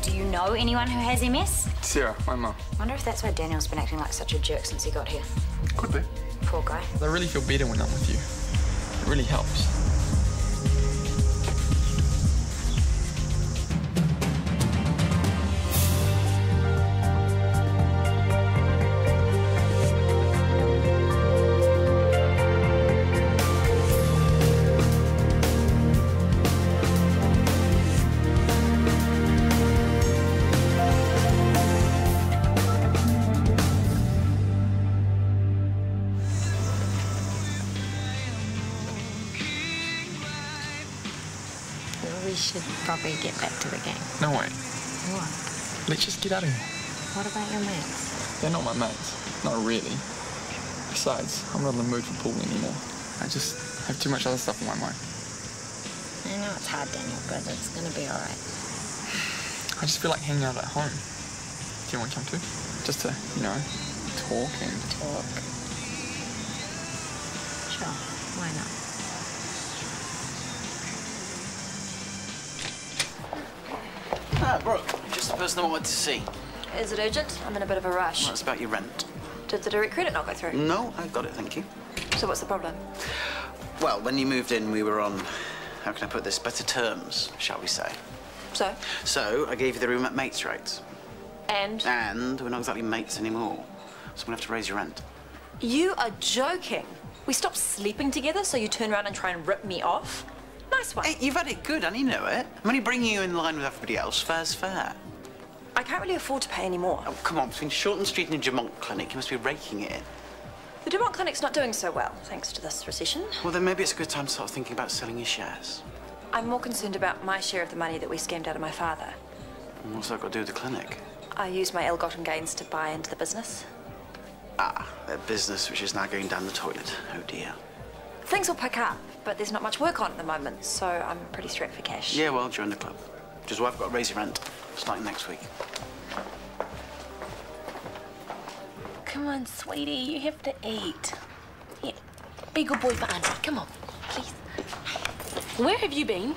Do you know anyone who has MS? Sarah, my mum. Wonder if that's why Daniel's been acting like such a jerk since he got here. Could be. Poor guy. I really feel better when I'm with you. It really helps. We should probably get back to the game. No way. What? Let's just get out of here. What about your mates? They're not my mates. Not really. Besides, I'm not in the mood for pool anymore. I just have too much other stuff on my mind. I know it's hard, Daniel, but it's gonna be all right. I just feel like hanging out at home. Do you want to come too? Just to, you know, talk and... Talk. Sure, why not? Ah, Brooke, just the person I wanted to see. Is it urgent? I'm in a bit of a rush. Well, it's about your rent. Did the direct credit not go through? No, I got it, thank you. So what's the problem? Well, when you moved in, we were on, how can I put this, better terms, shall we say. So? So, I gave you the room at mates' rates. And? And we're not exactly mates anymore. So I'm gonna have to raise your rent. You are joking. We stopped sleeping together, so you turn around and try and rip me off? Nice one. Hey, you've had it good, and you know it. I'm only bringing you in line with everybody else. Fair's fair. I can't really afford to pay any more. Oh, come on, between Shortland Street and Jamont Clinic, you must be raking it in. The Dumont Clinic's not doing so well, thanks to this recession. Well, then maybe it's a good time to start thinking about selling your shares. I'm more concerned about my share of the money that we scammed out of my father. And what's that got to do with the clinic? I used my ill-gotten gains to buy into the business. Ah, a business which is now going down the toilet. Oh, dear. Things will pick up, but there's not much work on at the moment, so I'm pretty strapped for cash. Yeah, well, join the club. Which is why I've got to raise your rent, starting next week. Come on, sweetie, you have to eat. Here, be a good boy for Auntie. Come on, please. Where have you been?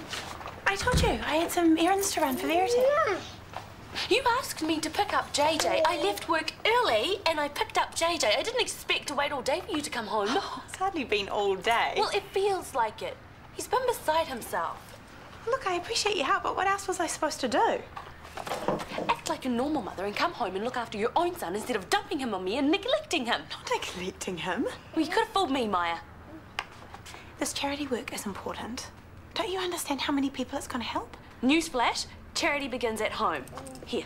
I told you, I had some errands to run for Verity. You asked me to pick up JJ. I left work early and I picked up JJ. I didn't expect to wait all day for you to come home. Oh, it's hardly been all day. Well, it feels like it. He's been beside himself. Look, I appreciate your help, but what else was I supposed to do? Act like a normal mother and come home and look after your own son instead of dumping him on me and neglecting him. Not neglecting him. Well, you could have fooled me, Maya. This charity work is important. Don't you understand how many people it's going to help? Newsflash, charity begins at home. Here.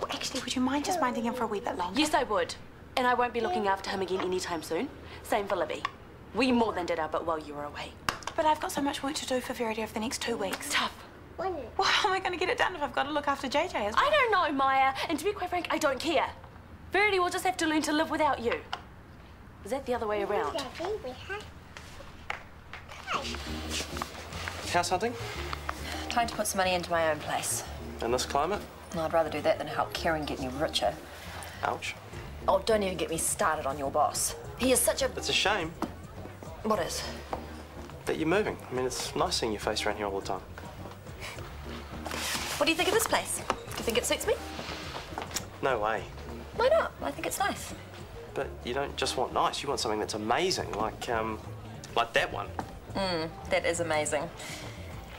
Well, actually, would you mind just minding him for a wee bit longer? Yes, I would. And I won't be looking after him again anytime soon. Same for Libby. We more than did our bit while you were away. But I've got so much work to do for Verity over the next 2 weeks. Tough. Well, how am I going to get it done if I've got to look after JJ as well? I don't know, Maya. And to be quite frank, I don't care. Verity will just have to learn to live without you. Is that the other way around? House hunting? Trying to put some money into my own place. In this climate? No, I'd rather do that than help Kieran get any richer. Ouch. Oh, don't even get me started on your boss. He is such a... It's a shame What is? that you're moving. I mean, it's nice seeing your face around here all the time. What do you think of this place? Do you think it suits me? No way. Why not? I think it's nice. But you don't just want nice, you want something that's amazing, like that one. That is amazing.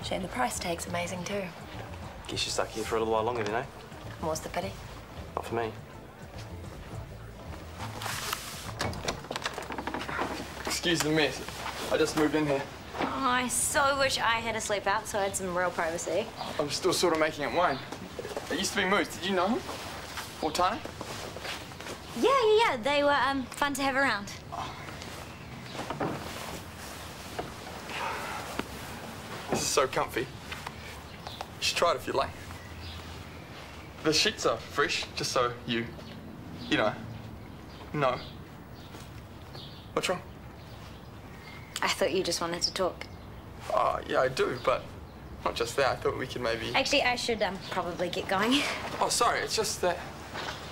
Shame the price tag's amazing too. Guess you're stuck here for a little while longer, then, eh? More's the pity. Not for me. Excuse the mess. I just moved in here. Oh, I so wish I had a sleep out so I had some real privacy. I'm still sort of making up mine. It used to be Moose. Did you know him? Or Tana? Yeah. They were fun to have around. This is so comfy. You should try it if you like. The sheets are fresh, just so you know. What's wrong? I thought you just wanted to talk. Yeah, I do, but not just that. I thought we could maybe... Actually, I should probably get going. Oh, sorry. It's just that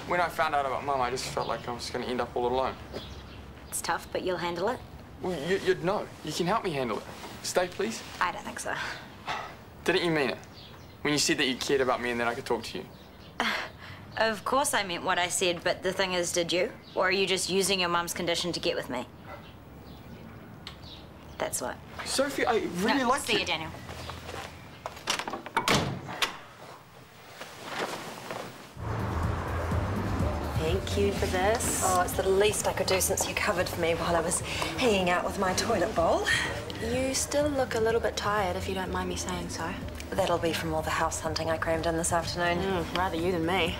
when I found out about Mum, I just felt like I was going to end up all alone. It's tough, but you'll handle it. Well, you'd know. You can help me handle it. Stay, please. I don't think so. Didn't you mean it? When you said that you cared about me and that I could talk to you? Of course I meant what I said, but the thing is, did you? Or are you just using your mum's condition to get with me? That's what. Sophie, I really like See you, Daniel. Thank you for this. Oh, it's the least I could do since you covered for me while I was hanging out with my toilet bowl. You still look a little bit tired, if you don't mind me saying so. That'll be from all the house hunting I crammed in this afternoon. Rather you than me.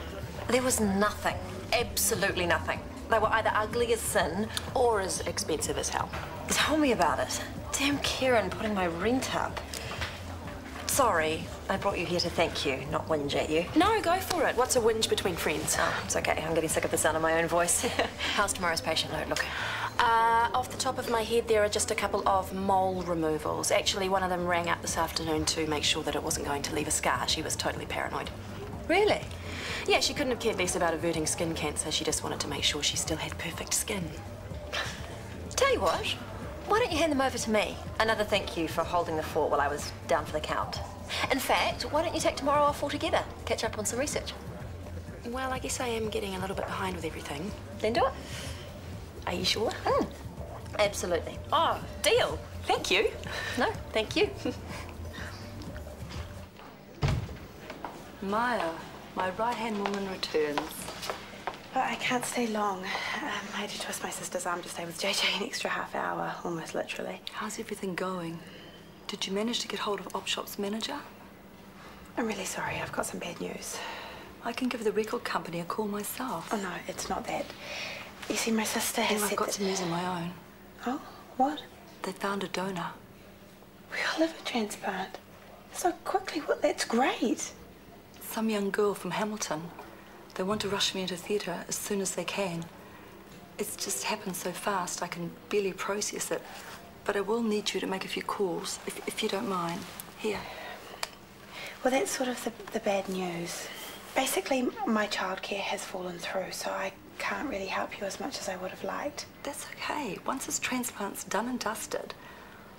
There was nothing, absolutely nothing. They were either ugly as sin. Or as expensive as hell. Tell me about it. Damn Kieran putting my rent up. Sorry, I brought you here to thank you, not whinge at you. No, go for it. What's a whinge between friends? Oh, it's okay. I'm getting sick of the sound of my own voice. How's tomorrow's patient load looking? Off the top of my head, there are just a couple of mole removals. Actually, one of them rang up this afternoon to make sure that it wasn't going to leave a scar. She was totally paranoid. Really? Yeah, she couldn't have cared less about averting skin cancer. She just wanted to make sure she still had perfect skin. Tell you what, why don't you hand them over to me? Another thank you for holding the fort while I was down for the count. In fact, why don't you take tomorrow off altogether? Catch up on some research. Well, I guess I am getting a little bit behind with everything. Then do it. Are you sure? Absolutely. Oh, deal. Thank you. No, thank you. Maya, my right-hand woman returns. But I can't stay long. I had to twist my sister's arm to stay with JJ an extra half hour, almost literally. How's everything going? Did you manage to get hold of Op Shop's manager? I'm really sorry, I've got some bad news. I can give the record company a call myself. Oh no, it's not that. You see, my sister has And I've said got that... some news of my own. Oh, what? They found a donor. We all live a transplant. So quickly, well, that's great. Some young girl from Hamilton. They want to rush me into theatre as soon as they can. It's just happened so fast, I can barely process it. But I will need you to make a few calls, if you don't mind. Here. Well, that's sort of the bad news. Basically, my childcare has fallen through, so I can't really help you as much as I would have liked. That's okay. Once this transplant's done and dusted,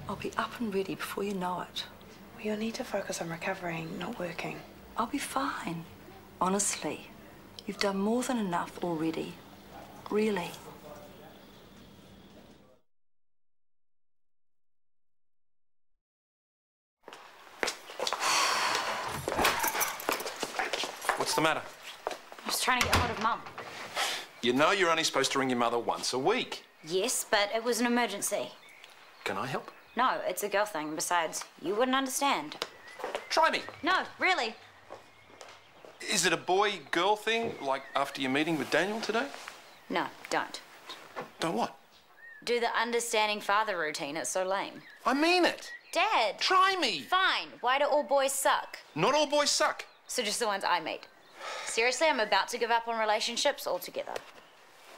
I'll be up and ready before you know it. Well, you'll need to focus on recovering, not working. I'll be fine. Honestly. You've done more than enough already. Really. What's the matter? I was trying to get hold of Mum. You know you're only supposed to ring your mother once a week. Yes, but it was an emergency. Can I help? No, it's a girl thing. Besides, you wouldn't understand. Try me. No, really. Is it a boy-girl thing, like after your meeting with Daniel today? No, don't. Don't what? Do the understanding father routine. It's so lame. I mean it. Dad. Try me. Fine. Why do all boys suck? Not all boys suck. So just the ones I meet. Seriously, I'm about to give up on relationships altogether.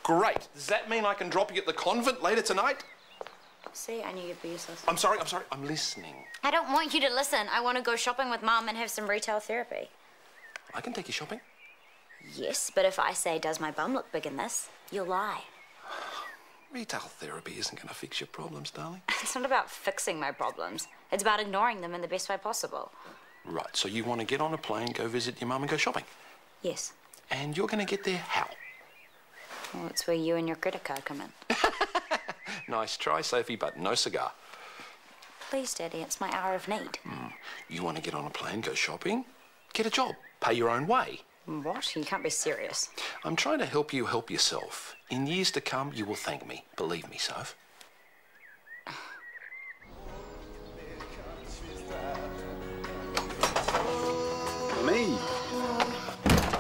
Great. Does that mean I can drop you at the convent later tonight? See, I knew you'd be useless. I'm sorry. I'm listening. I don't want you to listen. I want to go shopping with Mum and have some retail therapy. I can take you shopping. Yes, but if I say, does my bum look big in this, you'll lie. Retail therapy isn't going to fix your problems, darling. It's not about fixing my problems. It's about ignoring them in the best way possible. Right, so you want to get on a plane, go visit your mum and go shopping? Yes. And you're going to get there how? Well, it's where you and your credit card come in. Nice try, Sophie, but no cigar. Please, Daddy, it's my hour of need. You want to get on a plane, go shopping? Get a job. Pay your own way. What? You can't be serious. I'm trying to help you help yourself. In years to come, you will thank me. Believe me, Soph. Me?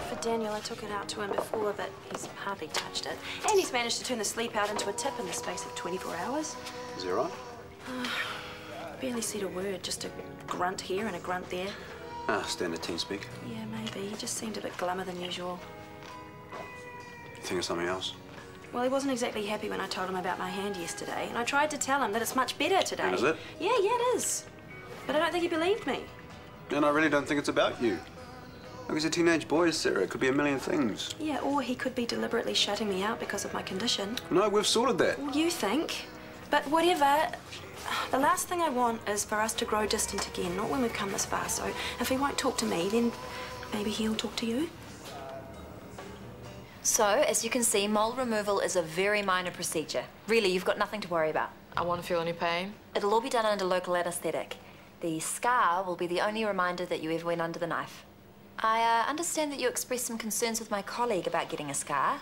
For Daniel, I took it out to him before, but he's hardly touched it. And he's managed to turn the sleep out into a tip in the space of 24 hours. Is he right? Barely said a word, just a grunt here and a grunt there. Ah, standard team speak. Yeah, maybe. He just seemed a bit glummer than usual. You think of something else? Well, he wasn't exactly happy when I told him about my hand yesterday, and I tried to tell him that it's much better today. Is it? Yeah, it is. But I don't think he believed me. And I really don't think it's about you. Look, he's a teenage boy, Sarah. It could be a million things. Yeah, or he could be deliberately shutting me out because of my condition. No, we've sorted that. Well, you think. But whatever. The last thing I want is for us to grow distant again, not when we've come this far. So if he won't talk to me, then maybe he'll talk to you. So, as you can see, mole removal is a very minor procedure. Really, you've got nothing to worry about. I won't feel any pain. It'll all be done under local anaesthetic. The scar will be the only reminder that you ever went under the knife. I understand that you expressed some concerns with my colleague about getting a scar.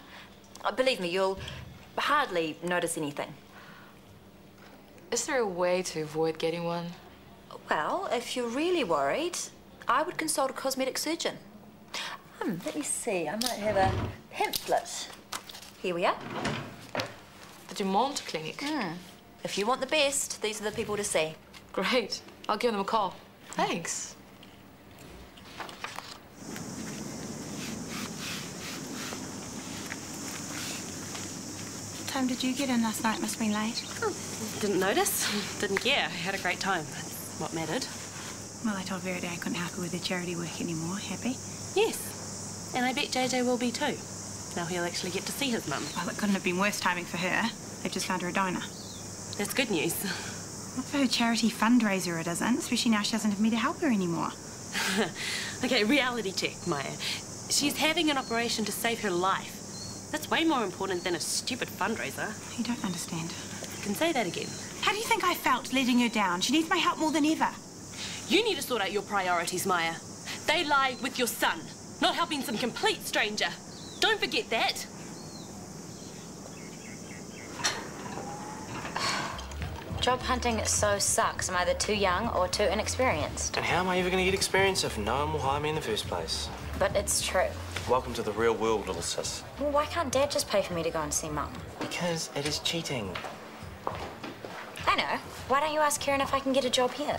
Believe me, you'll hardly notice anything. Is there a way to avoid getting one? Well, if you're really worried, I would consult a cosmetic surgeon. Let me see. I might have a pamphlet. Here we are. The Dumont Clinic. If you want the best, these are the people to see. Great. I'll give them a call. Thanks. What time did you get in last night? Must have been late. Oh, didn't notice. Didn't care. I had a great time. That's what mattered. Well, I told Verity I couldn't help her with her charity work anymore. Happy? Yes. And I bet JJ will be too. Now he'll actually get to see his mum. Well, it couldn't have been worse timing for her. They've just found her a donor. That's good news. Not for her charity fundraiser, it isn't, especially now she doesn't have me to help her anymore. Okay, reality check, Maya. She's having an operation to save her life. That's way more important than a stupid fundraiser. You don't understand. You can say that again. How do you think I felt letting her down? She needs my help more than ever. You need to sort out your priorities, Maya. They lie with your son, not helping some complete stranger. Don't forget that. Job hunting so sucks. I'm either too young or too inexperienced. And how am I ever going to get experience if no one will hire me in the first place? But it's true. Welcome to the real world, little sis. Well, why can't Dad just pay for me to go and see Mum? Because it is cheating. I know. Why don't you ask Kieran if I can get a job here?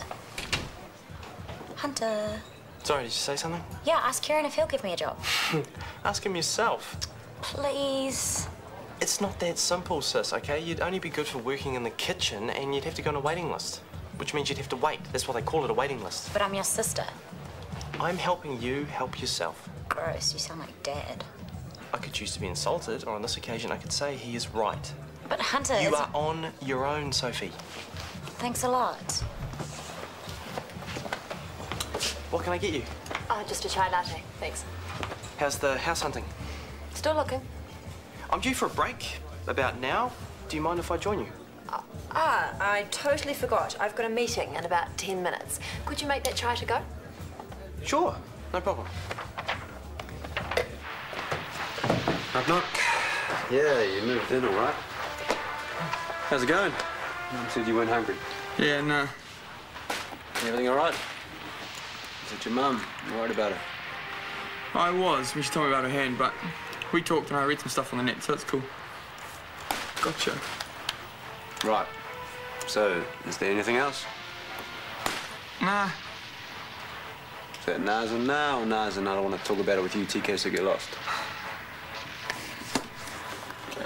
Hunter. Sorry, did you say something? Yeah, ask Kieran if he'll give me a job. Ask him yourself. Please. It's not that simple, sis, okay? You'd only be good for working in the kitchen and you'd have to go on a waiting list, which means you'd have to wait. That's why they call it a waiting list. But I'm your sister. I'm helping you help yourself. Gross, you sound like Dad. I could choose to be insulted, or on this occasion I could say he is right. But Hunter You are on your own, Sophie. Thanks a lot. What can I get you? Just a chai latte, thanks. How's the house hunting? Still looking. I'm due for a break about now. Do you mind if I join you? I totally forgot. I've got a meeting in about 10 minutes. Could you make that chai to go? Sure, no problem. Knock, knock. Yeah, you moved in all right. How's it going? You said you weren't hungry. Yeah, no. Everything all right? Is it your mum? You worried about her? I was when she told me about her hand, but we talked and I read some stuff on the net, so that's cool. Gotcha. Right. So, is there anything else? Nah. Is that na's and nah or na's and I don't want to talk about it with you, TK, so get lost.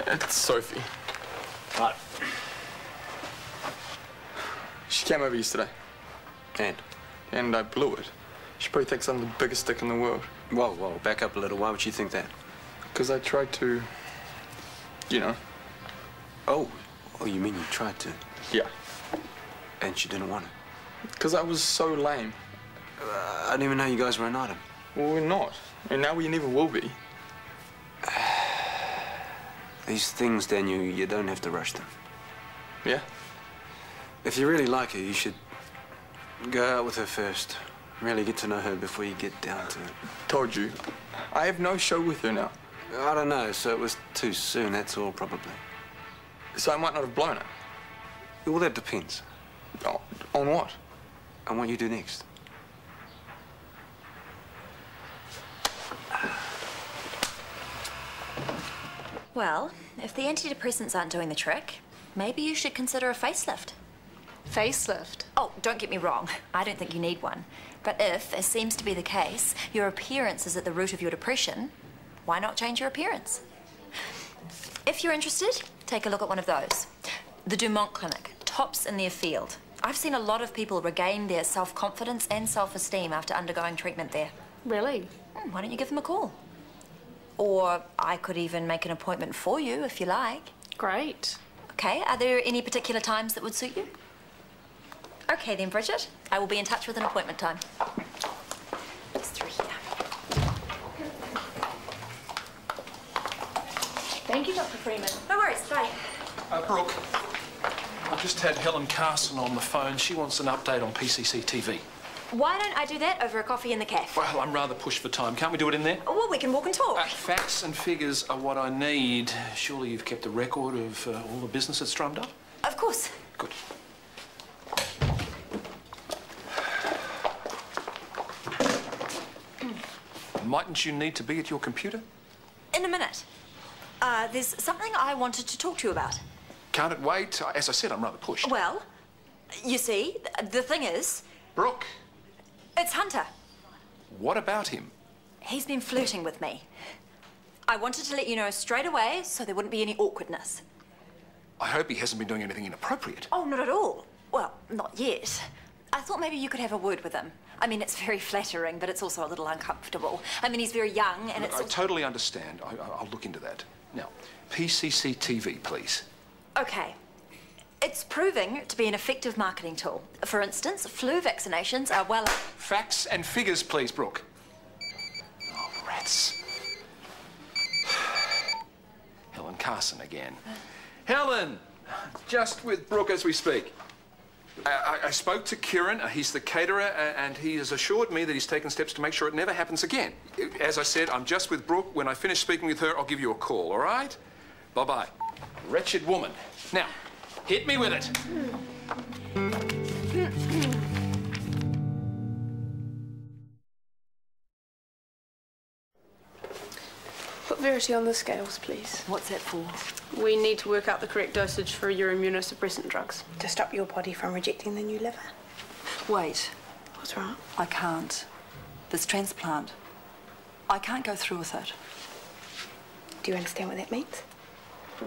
It's Sophie. Right. She came over yesterday. And I blew it. She probably thinks I'm the biggest dick in the world. Whoa, whoa, back up a little. Why would she think that? Because I tried to, you know. Oh, you mean you tried to? Yeah. And she didn't want it? Because I was so lame. I didn't even know you guys were an item. Well, we're not. And now we never will be. These things, Daniel, you don't have to rush them. Yeah? If you really like her, you should go out with her first. Really get to know her before you get down to it. Told you. I have no show with her now. I don't know, so it was too soon, that's all, probably. So I might not have blown it? Well, that depends. Oh, on what? On what you do next. Well, if the antidepressants aren't doing the trick, maybe you should consider a facelift. Facelift? Oh, don't get me wrong. I don't think you need one. But if, as seems to be the case, your appearance is at the root of your depression, why not change your appearance? If you're interested, take a look at one of those. The Dumont Clinic, tops in their field. I've seen a lot of people regain their self-confidence and self-esteem after undergoing treatment there. Really? Why don't you give them a call? Or I could even make an appointment for you if you like. Great. Okay, are there any particular times that would suit you? Okay then, Bridget. I will be in touch with an appointment time. It's through here. Freeman. No worries, bye. Brooke, I've just had Helen Carson on the phone. She wants an update on PCC TV. Why don't I do that over a coffee in the cafe? Well, I'm rather pushed for time. Can't we do it in there? Well, we can walk and talk. Facts and figures are what I need. Surely you've kept a record of all the business that's drummed up? Of course. Good. Mightn't you need to be at your computer? In a minute. There's something I wanted to talk to you about. Can't it wait? As I said, I'm rather pushed. Well, you see, the thing is... Brooke. It's Hunter. What about him? He's been flirting with me. I wanted to let you know straight away so there wouldn't be any awkwardness. I hope he hasn't been doing anything inappropriate. Oh, not at all. Well, not yet. I thought maybe you could have a word with him. I mean, it's very flattering, but it's also a little uncomfortable. I mean, he's very young and Look, I totally understand. I'll look into that. Now, PCC TV, please. Okay. It's proving to be an effective marketing tool. For instance, flu vaccinations are well... Facts and figures, please, Brooke. Oh, rats. Helen Carson again. Helen! Just with Brooke as we speak. I spoke to Kieran, he's the caterer, and he has assured me that he's taken steps to make sure it never happens again. As I said, I'm just with Brooke. When I finish speaking with her, I'll give you a call, all right? Bye-bye. Wretched woman. Now, hit me with it. Put Verity on the scales, please. What's that for? We need to work out the correct dosage for your immunosuppressant drugs. To stop your body from rejecting the new liver. Wait. What's wrong? I can't. This transplant. I can't go through with it. Do you understand what that means?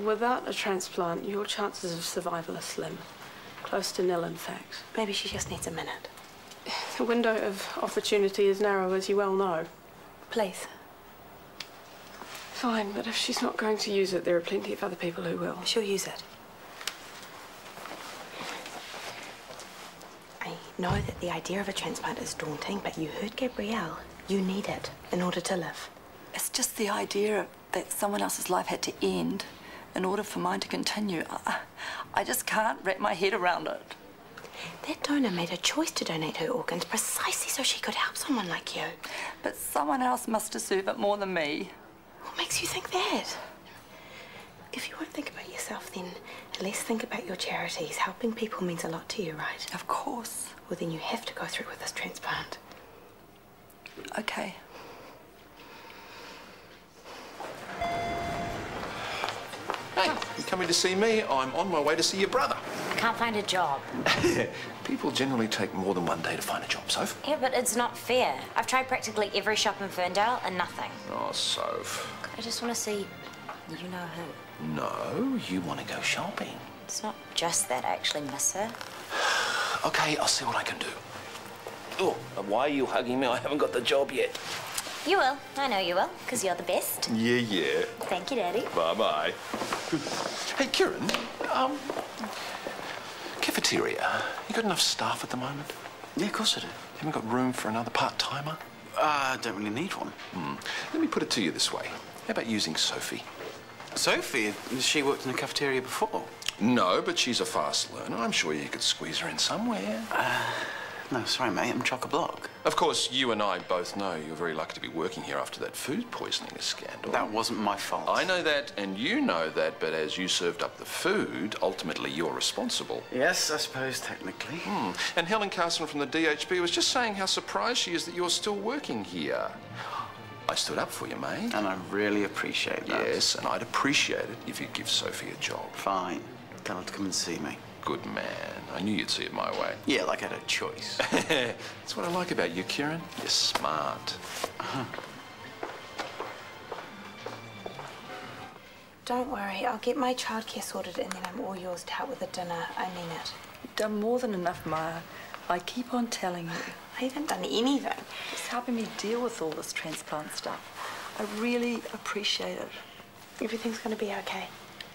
Without a transplant, your chances of survival are slim. Close to nil, in fact. Maybe she just needs a minute. The window of opportunity is narrow, as you well know. Please. Fine, but if she's not going to use it, there are plenty of other people who will. She'll use it. I know that the idea of a transplant is daunting, but you heard Gabrielle. You need it in order to live. It's just the idea that someone else's life had to end in order for mine to continue. I just can't wrap my head around it. That donor made a choice to donate her organs precisely so she could help someone like you. But someone else must deserve it more than me. What makes you think that? If you won't think about yourself, then at least think about your charities. Helping people means a lot to you, right? Of course. Well, then you have to go through with this transplant. Okay. Hey, you coming to see me? I'm on my way to see your brother. I can't find a job. People generally take more than one day to find a job, Soph. Yeah, but it's not fair. I've tried practically every shop in Ferndale and nothing. Oh, Soph. I just want to see, you know who. No, you want to go shopping. It's not just that I actually miss her. Okay, I'll see what I can do. Oh, why are you hugging me? I haven't got the job yet. You will. I know you will, because you're the best. Yeah. Thank you, Daddy. Bye-bye. Hey, Kieran, cafeteria. You got enough staff at the moment? Yeah, of course I do. Haven't got room for another part-timer? I don't really need one. Let me put it to you this way. How about using Sophie? Sophie? Has she worked in a cafeteria before? No, but she's a fast learner. I'm sure you could squeeze her in somewhere. No, sorry, mate. I'm chock-a-block. Of course, you and I both know you're very lucky to be working here after that food poisoning scandal. That wasn't my fault. I know that, and you know that, but as you served up the food, ultimately you're responsible. Yes, I suppose, technically. And Helen Carson from the DHB was just saying how surprised she is that you're still working here. I stood up for you, mate. And I really appreciate that. Yes, and I'd appreciate it if you'd give Sophie a job. Fine. Tell her to come and see me. Good man. I knew you'd see it my way. Yeah, like I had a choice. That's what I like about you, Kieran. You're smart. Don't worry, I'll get my childcare sorted and then I'm all yours to help with the dinner. I mean it. You've done more than enough, Maya. I keep on telling you. I haven't done anything. It's helping me deal with all this transplant stuff. I really appreciate it. Everything's going to be okay.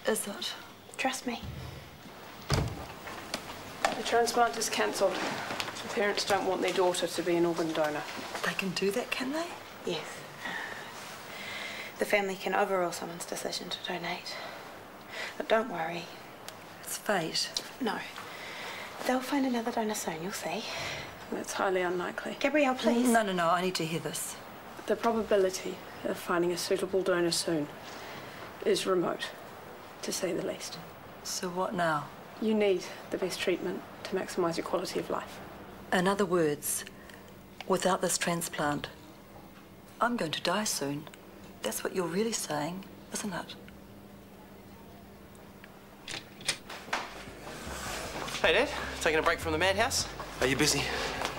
Is it? Trust me. The transplant is cancelled. The parents don't want their daughter to be an organ donor. They can do that, can they? Yes. The family can overrule someone's decision to donate. But don't worry. It's fate. No. They'll find another donor soon, you'll see. That's highly unlikely. Gabrielle, please. No, I need to hear this. The probability of finding a suitable donor soon is remote, to say the least. So what now? You need the best treatment to maximise your quality of life. In other words, without this transplant, I'm going to die soon. That's what you're really saying, isn't it? Hey, Dad. Taking a break from the madhouse? Are you busy?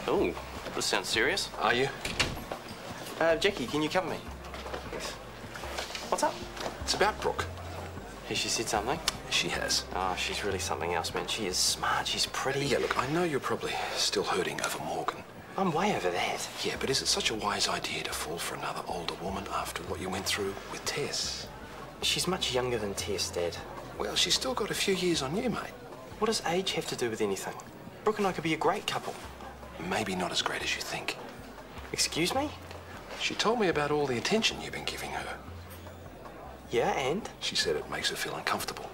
Oh, this sounds serious. Are you? Jackie, can you cover me? What's up? It's about Brooke. Has she said something? She has. Oh, she's really something else, man. She is smart, she's pretty. Yeah, look, I know you're probably still hurting over Morgan. I'm way over that. Yeah, but is it such a wise idea to fall for another older woman after what you went through with Tess? She's much younger than Tess, Dad. Well, she's still got a few years on you, mate. What does age have to do with anything? Brooke and I could be a great couple. Maybe not as great as you think. Excuse me? She told me about all the attention you've been giving her. Yeah, and? She said it makes her feel uncomfortable.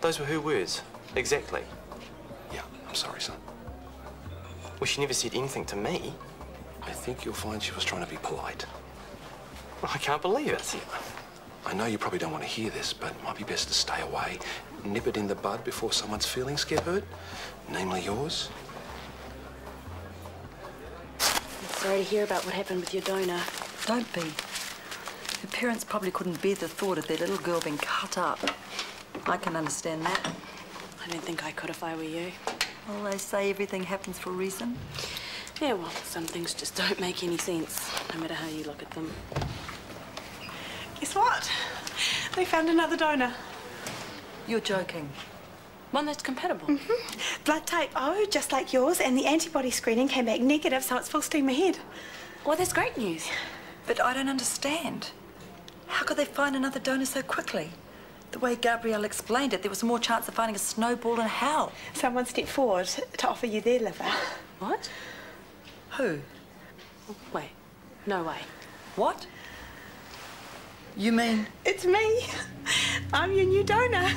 Those were her words. Exactly. Yeah, I'm sorry, son. Well, she never said anything to me. I think you'll find she was trying to be polite. Well, I can't believe it. Yeah. I know you probably don't want to hear this, but it might be best to stay away. Nip it in the bud before someone's feelings get hurt, namely yours. I'm sorry to hear about what happened with your donor. Don't be. Her parents probably couldn't bear the thought of their little girl being cut up. I can understand that. I don't think I could if I were you. Well, they say everything happens for a reason. Yeah, well, some things just don't make any sense, no matter how you look at them. Guess what? They found another donor. You're joking. One that's compatible. Blood type O, just like yours, and the antibody screening came back negative, so it's full steam ahead. Well, that's great news. But I don't understand. How could they find another donor so quickly? The way Gabrielle explained it, there was more chance of finding a snowball in hell. Someone stepped forward to offer you their liver. What? Who? Wait, no way. What? You mean? It's me. I'm your new donor.